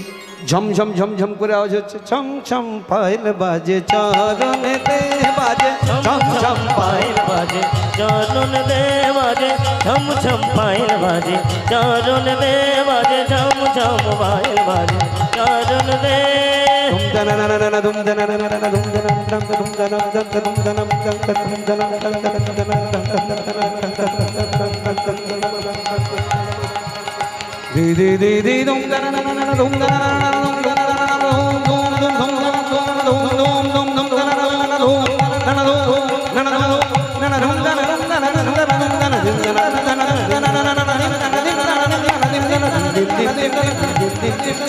ঝমঝম ঝমঝম করে আওয়াজ হচ্ছে। ছম ছম পায়েল বাজে চরণেতে বাজে, ছম ছম পায়েল বাজে চরণ দে বাজে, ছম ছম পায়েল বাজে চরণ দে বাজে, ছম ছম পায়েল বাজে চরণ দে।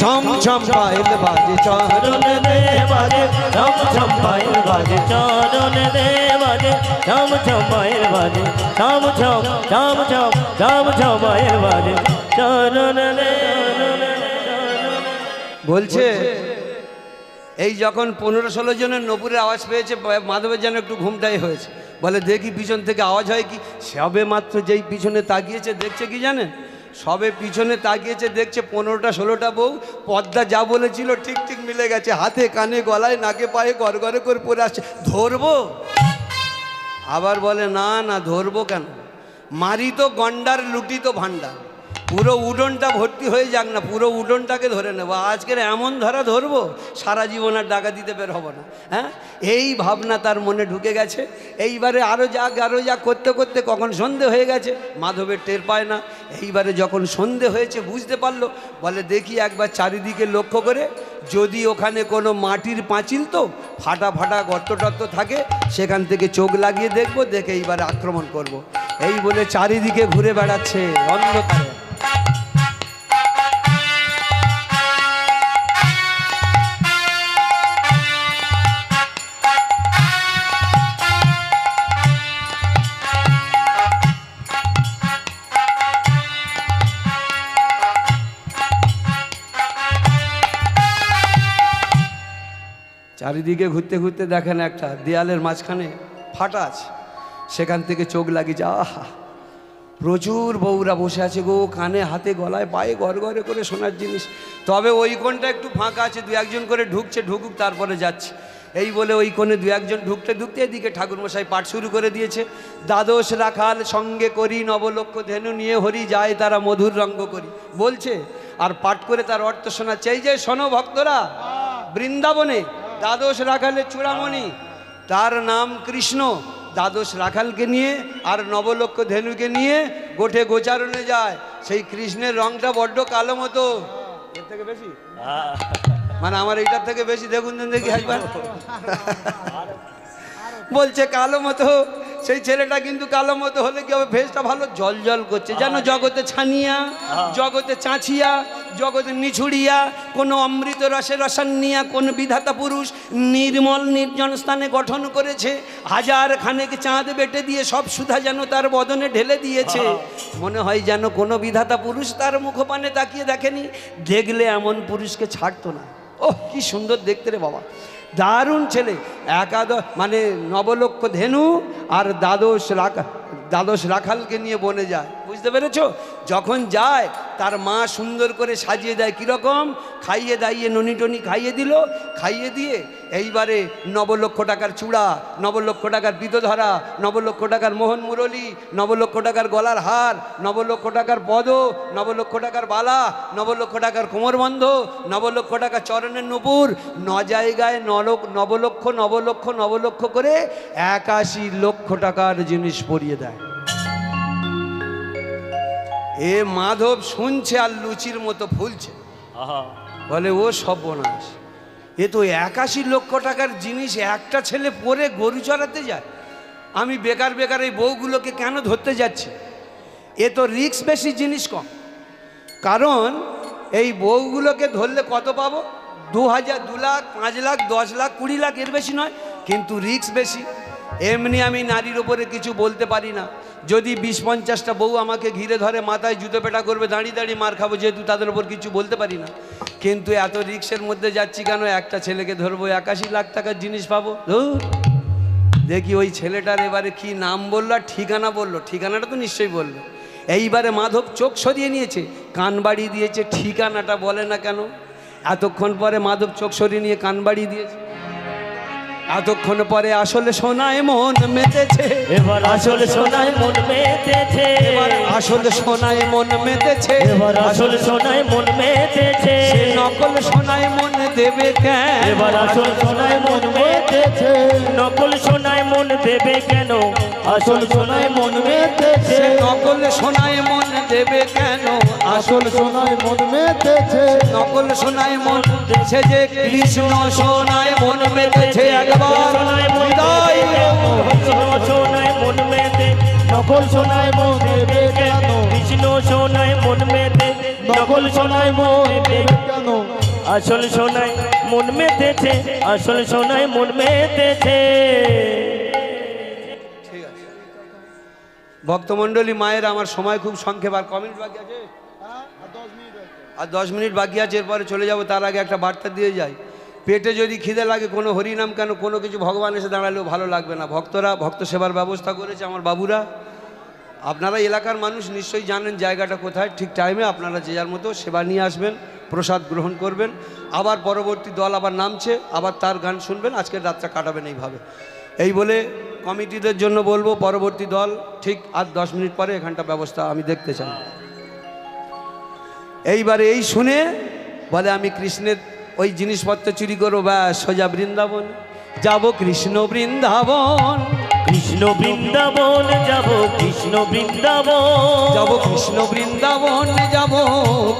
ছম ছম পায়েল বাজে চরণ দে বাজে ঝম ঝম পায়ের বাজে চরণ দে বাজে ঝম ঝম পায়ের বাজে ঝম ঝম ঝম ঝম ঝম ঝম পায়ের বাজে চরণ দে। বলছে এই যখন 15-16 জনের নপুরের আওয়াজ পেয়েছে মাধবের যেন একটু ঘুমটাই হয়েছে। বলে দেখি পিছন থেকে আওয়াজ হয় কি। সবে মাত্র যেই পিছনে তাকিয়েছে দেখছে কি জানেন, সবে পিছনে তাকিয়েছে দেখছে 15টা-16টা বউ পদ্মা যা বলেছিল ঠিক ঠিক মিলে গেছে, হাতে কানে গলায় নাকে পায়ে গড়গড়ে করে পড়ে আসছে। ধরবো? আবার বলে না না ধরবো কেন, মারি তো গন্ডার লুটি তো ভান্ডার, পুরো উডনটা ভর্তি হয়ে যাক না, পুরো উডনটাকে ধরে নেবো। আজকের এমন ধরা ধরবো সারা জীবন আর ডাকাতিতে বের হবো না। হ্যাঁ, এই ভাবনা তার মনে ঢুকে গেছে। এইবারে আরও যা করতে করতে কখন সন্ধে হয়ে গেছে মাধবের টের পায় না। এইবারে যখন সন্ধে হয়েছে বুঝতে পারলো, বলে দেখি একবার চারিদিকে লক্ষ্য করে, যদি ওখানে কোনো মাটির পাঁচিল তো ফাটা ফাটা গর্ত টর্ত থাকে সেখান থেকে চোখ লাগিয়ে দেখবো, দেখে এইবারে আক্রমণ করব। এই বলে চারিদিকে ঘুরে বেড়াচ্ছে অন্ধকারে। চারিদিকে ঘুরতে ঘুরতে দেখেন একটা দেয়ালের মাঝখানে ফাটা আছে, সেখান থেকে চোখ লাগিয়ে যা, আহা প্রচুর বউরা বসে আছে গো, কানে হাতে গলায় পায়ে গড়গড়ে করে সোনার জিনিস। তবে ওই কোণটা একটু ফাঁকা আছে, 2-1 করে ঢুকছে, ঢুকুক তারপরে যাচ্ছে। এই বলে ওই কোণে 2-1 ঢুকতে ঢুকতে এদিকে ঠাকুরমশাই পাঠ শুরু করে দিয়েছে। দ্বাদশ রাখাল সঙ্গে করি নবলক্ষ ধেনু নিয়ে হরি যায় তারা মধুর রঙ্গ করি বলছে, আর পাঠ করে তার অর্থ শোনাচ্ছে। এই যে শোনো ভক্তরা, বৃন্দাবনে দ্বাদশ রাখালের চূড়ামণি, তার নাম কৃষ্ণ, দ্বাদশ রাখালকে নিয়ে আর নবলক্ষ ধেনুকে নিয়ে গোঠে গোচারণে যায়। সেই কৃষ্ণের রংটা বড্ড কালো মতো, এর থেকে বেশি মানে আমার এইটার থেকে বেশি, দেখুন দেখি একবার বলছে কালো মতো। সেই ছেলেটা কিন্তু কালো মতো হলে কি হবে, ফেসটা ভালো জল জল করছে, যেন জগতে ছানিয়া, জগতে চাঁচিয়া, জগতে নিছুড়িয়া, কোনো অমৃত রসে রসান্নিয়া কোন বিধাতা পুরুষ নির্মল নির্জন স্থানে গঠন করেছে। 1000 খানেক চাঁদ বেটে দিয়ে সব সুধা যেন তার বদনে ঢেলে দিয়েছে। মনে হয় যেন কোনো বিধাতা পুরুষ তার মুখপানে তাকিয়ে দেখেনি, দেখলে এমন পুরুষকে ছাড়তো না। ওহ কি সুন্দর দেখতে রে বাবা, দারুণ ছেলে। মানে নবলক্ষ ধেনু আর দ্বাদশ রাখালকে নিয়ে বনে যায়, বুঝতে পেরেছো? যখন যায় তার মা সুন্দর করে সাজিয়ে দেয়, কীরকম খাইয়ে দাইয়ে ননি টনি খাইয়ে দিল, খাইয়ে দিয়ে এইবারে 9 লক্ষ টাকার চূড়া, 9 লক্ষ টাকার বিদধরা, 9 লক্ষ টাকার মোহন মুরলী, 9 লক্ষ টাকার গলার হার, 9 লক্ষ টাকার পদ, 9 লক্ষ টাকার বালা, 9 লক্ষ টাকার কোমরবন্ধ, 9 লক্ষ টাকার চরণের নুপুর, 9 জায়গায় 9 লক্ষ করে 81 লক্ষ টাকার জিনিস পরিয়ে দেয়। এ মাধব শুনছে আর লুচির মতো ফুলছে, বলে ও সর্বনাশ, এ তো 81 লক্ষ টাকার জিনিস একটা ছেলে পরে গরু চড়াতে যায়। আমি বেকার বেকার এই বউগুলোকে কেন ধরতে যাচ্ছি? এ তো রিস্ক বেশি, জিনিস কম। কারণ এই বউগুলোকে ধরলে কত পাবো? 2000, 2 লাখ, 5 লাখ, 10 লাখ, 20 লাখ, এর বেশি নয়, কিন্তু রিস্ক বেশি। এমনি আমি নারীর ওপরে কিছু বলতে পারি না। যদি 20-50টা বউ আমাকে ঘিরে ধরে মাথায় জুতো পেটা করবে, দাঁড়িয়ে দাঁড়িয়ে মার খাবো, যেহেতু তাদের ওপর কিছু বলতে পারি না। কিন্তু এত রিক্সের মধ্যে যাচ্ছি কেন? একটা ছেলেকে ধরবো, 81 লাখ টাকার জিনিস পাবো। দেখি ওই ছেলেটার এবারে কি নাম বললো আর ঠিকানা বললো, ঠিকানাটা তো নিশ্চয়ই বললো। এইবারে মাধব চোখ সরিয়ে নিয়েছে, কান বাড়িয়ে দিয়েছে, ঠিকানাটা বলে না কেন? এতক্ষণ পরে মাধব চোখ সরিয়ে নিয়ে কান বাড়িয়ে দিয়েছে। এতক্ষণ পরে আসলে সোনায় মন মেতেছে, এবার আসলে সোনায় মন মেতেছে, এবার আসলে সোনায় মন মেতেছে, এবার আসলে সোনায় মন মেতেছে, নকল সোনায় মন দেবে কেন? এবার আসল সোনায় মন মেতেছে, নকল সোনায় মন দেবে কেন? আসল সোনায় মন মেতেছে, নকল সোনায় মন দেবে কেন আসল সোনায় মন মেতেছে, নকল সোনায় মন সে যে কৃষ্ণ সোনায় মন মেতেছে একবার হৃদয় কৃষ্ণ সোনায় মন মেতে, নকল সোনায় মন দেবে কেন? কৃষ্ণ সোনায় মন মেতে, নকল সোনায় মন দেবে কেন? আসল সোনায় মন মেতেছে, আসল সোনায় মন মেতেছে। ভক্তমণ্ডলী মায়ের আমার সময় খুব সংক্ষেপ, আর কমেন্ট বাকি আছে আর 10 মিনিট বাকি আছে, এরপরে চলে যাব। তার আগে একটা বার্তা দিয়ে যাই, পেটে যদি খিদে লাগে কোনো হরিনাম কেন কোনো কিছু ভগবান এসে দাঁড়ালেও ভালো লাগবে না। ভক্তরা ভক্ত সেবার ব্যবস্থা করেছে আমার বাবুরা। আপনারা এলাকার মানুষ নিশ্চয়ই জানেন জায়গাটা কোথায়। ঠিক টাইমে আপনারা যে যার মতো সেবা নিয়ে আসবেন, প্রসাদ গ্রহণ করবেন। আবার পরবর্তী দল আবার নামছে, আবার তার গান শুনবেন, আজকের রাতটা কাটাবেন এইভাবে। এই বলে কমিটিদের জন্য বলবো পরবর্তী দল ঠিক আর 10 মিনিট পরে এখানটা ব্যবস্থা আমি দেখতে চাই। এইবারে এই শুনে বলে আমি কৃষ্ণের ওই জিনিসপত্র চুরি করবো, বা সোজা বৃন্দাবন যাব, কৃষ্ণ বৃন্দাবন, কৃষ্ণ বৃন্দাবন যাব, কৃষ্ণ বৃন্দাবন যাব, কৃষ্ণ বৃন্দাবন যাব,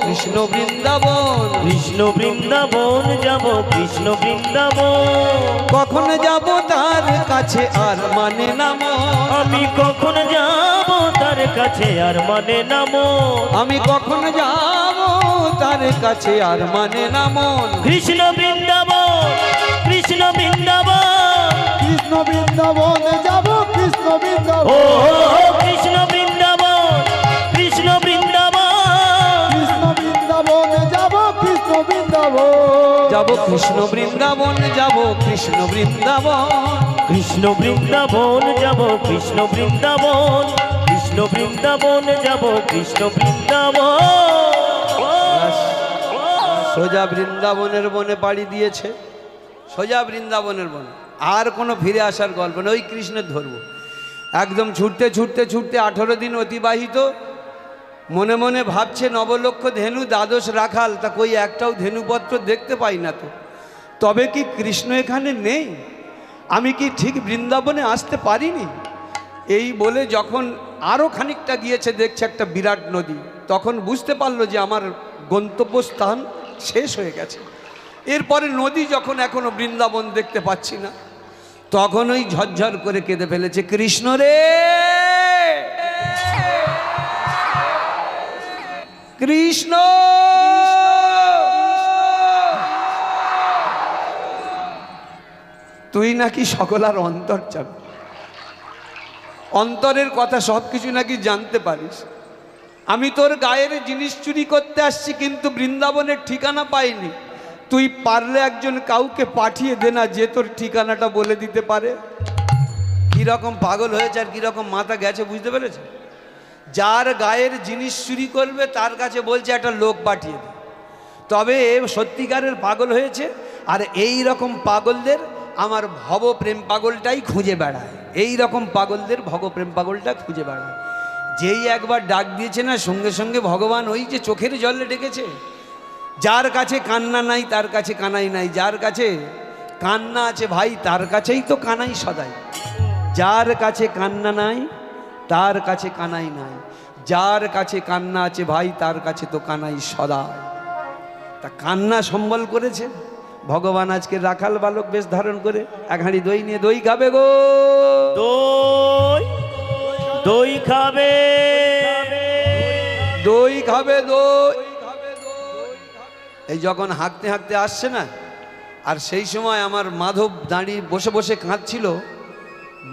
কৃষ্ণ বৃন্দাবন, কৃষ্ণ বৃন্দাবন যাব, কৃষ্ণ বৃন্দাবন। কখন যাব তার কাছে আর মানে নাম, আমি কখন যাব তার কাছে আর মানে নাম, আমি কখন যাব তার কাছে আর মানে নাম। কৃষ্ণ বৃন্দাবন, কৃষ্ণ বৃন্দাবন, কৃষ্ণ বৃন্দাবনে যাব, কৃষ্ণ ও বৃন্দাবন, কৃষ্ণ বৃন্দাবন, কৃষ্ণ বৃন্দাবন, কৃষ্ণ বৃন্দাবনে যাব, কৃষ্ণ বৃন্দাবন, যাব কৃষ্ণ বৃন্দাবন, যাব কৃষ্ণ বৃন্দাবন, কৃষ্ণ বৃন্দাবন যাব, কৃষ্ণ বৃন্দাবন, কৃষ্ণ বৃন্দাবন যাব, কৃষ্ণ বৃন্দাবন। সোজা বৃন্দাবনের বনে পাড়ি দিয়েছে, সোজা বৃন্দাবনের বনে। আর কোনো ফিরে আসার গল্প না, ওই কৃষ্ণের ধরব। একদম ছুটতে ছুটতে ছুটতে 18 দিন অতিবাহিত। মনে মনে ভাবছে নবলক্ষ ধেনু, দ্বাদশ রাখাল, তা কই একটাও ধেনুপত্র দেখতে পাই না তো। তবে কি কৃষ্ণ এখানে নেই? আমি কি ঠিক বৃন্দাবনে আসতে পারিনি? এই বলে যখন আরও খানিকটা গিয়েছে, দেখছে একটা বিরাট নদী, তখন বুঝতে পারলো যে আমার গন্তব্যস্থান শেষ হয়ে গেছে। এরপরে নদী যখন এখনো বৃন্দাবন দেখতে পাচ্ছি না, তখন ওই ঝরঝর করে কেঁদে ফেলেছে, কৃষ্ণ রে কৃষ্ণ, তুই নাকি সকলার অন্তর্যামী, অন্তরের কথা সব কিছু নাকি জানতে পারিস। আমি তোর গায়ের জিনিস চুরি করতে আসছি, কিন্তু বৃন্দাবনের ঠিকানা পাইনি। তুই পারলে একজন কাউকে পাঠিয়ে দে না, যে তোর ঠিকানাটা বলে দিতে পারে। কীরকম পাগল হয়েছে আর কীরকম মাথা গেছে বুঝতে পেরেছে? যার গায়ের জিনিস চুরি করবে তার কাছে বলছে একটা লোক পাঠিয়ে দে, তবে সত্যিকারের পাগল হয়েছে। আর এই রকম পাগলদের আমার ভব প্রেম পাগলটাই খুঁজে বেড়ায়, এই রকম পাগলদের ভব প্রেম পাগলটা খুঁজে বেড়ায়। যেই একবার ডাক দিয়েছে না, সঙ্গে সঙ্গে ভগবান ওই যে চোখের জলে ডেকেছে। যার কাছে কান্না নাই তার কাছে কানাই নাই, যার কাছে কান্না আছে ভাই তার কাছেই তো কানাই সদাই। যার কাছে কান্না নাই তার কাছে কানাই নাই, যার কাছে কান্না আছে ভাই তার কাছে তো কানাই সদাই। তা কান্না সম্বল করেছে ভগবান আজকে রাখাল বালক বেশ ধারণ করে এক হাঁড়ি দই নিয়ে, দই খাবে গো, দই দই খাবে, দই খাবে, দই। এই যখন হাঁকতে হাঁকতে আসছে না, আর সেই সময় আমার মাধব দাঁড়িয়ে বসে বসে কাঁদছিল,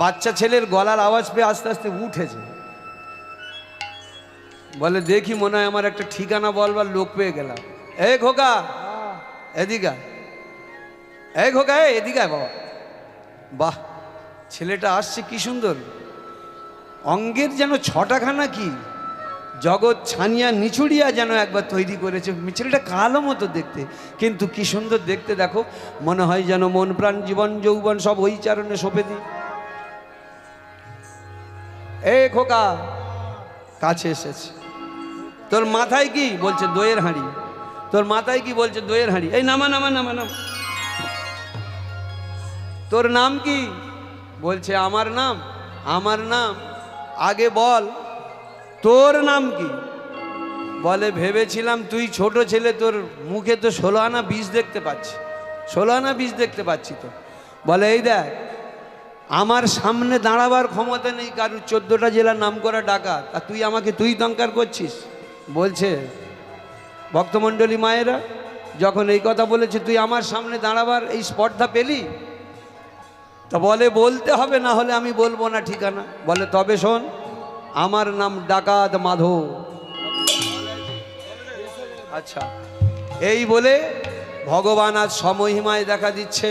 বাচ্চা ছেলের গলার আওয়াজ পেয়ে আস্তে আস্তে উঠেছে। বলে দেখি মনে হয় আমার একটা ঠিকানা বলবার লোক পেয়ে গেলাম। এই খোকা এদিকে, এই খোকা এদিকে বাবা। বাহ, ছেলেটা আসছে কি সুন্দর, অঙ্গের যেন 6টাখানা কি জগৎ ছানিয়া নিচুড়িয়া যেন একবার তৈরি করেছে। ছেলেটা কালো মতো দেখতে, কিন্তু কি সুন্দর দেখতে দেখো, মনে হয় যেন মন প্রাণ জীবন যৌবন সব ওই চারণে সঁপে দিই। এ খোকা, কাছে এসেছে। তোর মাথায় কি? বলছে দইয়ের হাঁড়ি। তোর মাথায় কি? বলছে দইয়ের হাঁড়ি। এই নামা নামা নামা নামা। তোর নাম কি? বলছে আমার নাম, আমার নাম। আগে বল তোর নাম কি? বলে ভেবেছিলাম তুই ছোট ছেলে, তোর মুখে তো 16 আনা বীজ দেখতে পাচ্ছি, 16 আনা বীজ দেখতে পাচ্ছি তো। বলে এই দেখ, আমার সামনে দাঁড়াবার ক্ষমতা নেই কারুর, 14টা জেলার নাম করা ডাকাত, আর তুই আমাকে তুই দঙ্কার করছিস। বলছে ভক্তমণ্ডলী মায়েরা, যখন এই কথা বলেছে তুই আমার সামনে দাঁড়াবার এই স্পর্ধা পেলি, তা বলে বলতে হবে, না হলে আমি বলবো না ঠিকানা। বলে তবে শোন, আমার নাম ডাকাত মাধব। আচ্ছা, এই বলে ভগবান আজ সমহিমায় দেখা দিচ্ছে।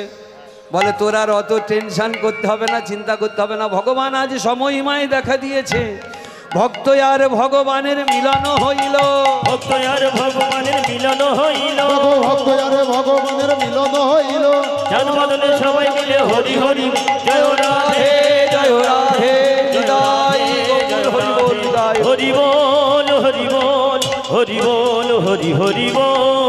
বলে তোর আর অত টেনশন করতে হবে না, চিন্তা করতে হবে না, ভগবান আজ সমহিমায় দেখা দিয়েছে। ভক্ত আর ভগবানের মিলন হইল, ভক্ত আর ভগবানের মিলন হইল, ভক্ত আরে ভগবানের মিলন হইল। জন্মদিনে সবাই মিলে হরি হরি জয় রাধে জয় রাধে নিতাই গৌর হরি বল, নিতাই হরি বল হরি বল হরি বল হরি হরি বল।